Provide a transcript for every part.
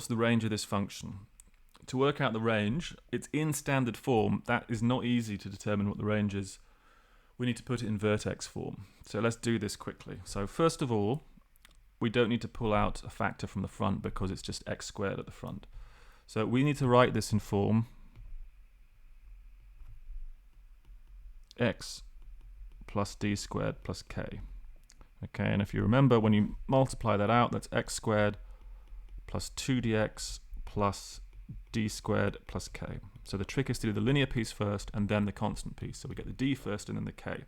the range of this function? To work out the range, it's in standard form. That is not easy to determine what the range is. We need to put it in vertex form. So let's do this quickly. So first of all, we don't need to pull out a factor from the front because it's just x squared at the front. So we need to write this in form x plus d squared plus k. Okay, and if you remember, when you multiply that out, that's x squared plus 2dx plus d squared plus k. So the trick is to do the linear piece first and then the constant piece. So we get the d first and then the k.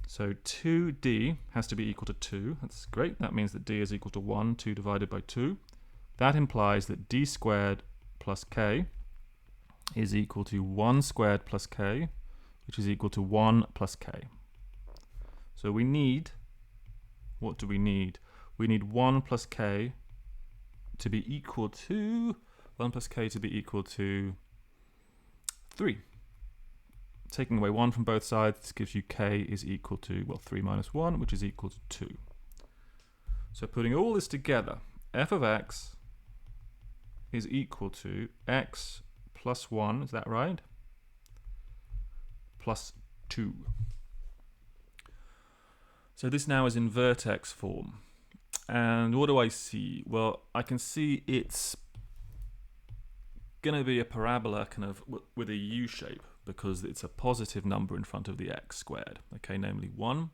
So 2d has to be equal to 2. That's great. That means that d is equal to 1, 2 divided by 2. That implies that d squared plus k is equal to 1 squared plus k, which is equal to 1 plus k. So we need, what do we need? We need 1 plus k to be equal to, 1 plus k to be equal to 3. Taking away 1 from both sides, this gives you k is equal to, well, 3 minus 1, which is equal to 2. So putting all this together, f of x is equal to x plus 1, is that right? Plus 2. So this now is in vertex form. And what do I see? Well, I can see it's going to be a parabola kind of with a U shape because it's a positive number in front of the x squared, okay, namely 1.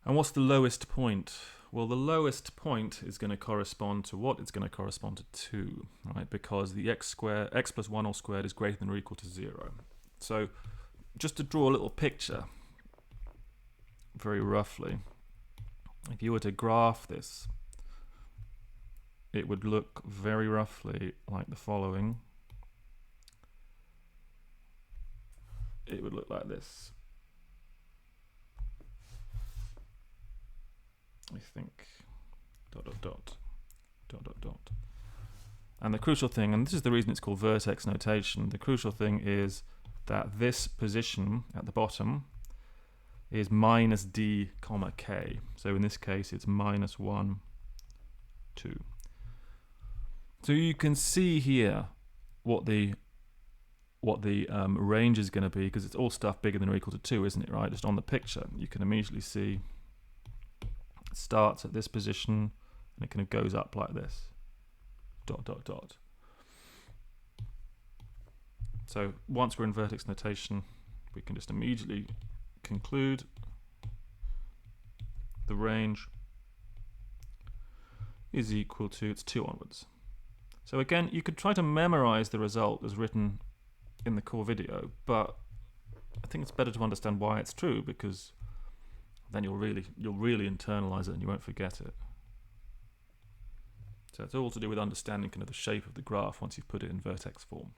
And what's the lowest point? Well, the lowest point is going to correspond to what? It's going to correspond to 2, right? Because the x plus 1 all squared is greater than or equal to 0. So just to draw a little picture, very roughly, if you were to graph this, it would look very roughly like the following. It would look like this. I think dot dot dot dot dot dot. And the crucial thing, and this is the reason it's called vertex notation, the crucial thing is that this position at the bottom is minus d comma k. So in this case it's minus 1, 2. So you can see here what the range is going to be, because it's all stuff bigger than or equal to 2, isn't it, right? Just on the picture you can immediately see it starts at this position and it kind of goes up like this, dot dot dot. So once we're in vertex notation, we can just immediately conclude the range is equal to, it's 2 onwards. So again, you could try to memorize the result as written in the core video, but I think it's better to understand why it's true, because then you'll really internalize it and you won't forget it. So it's all to do with understanding kind of the shape of the graph once you've put it in vertex form.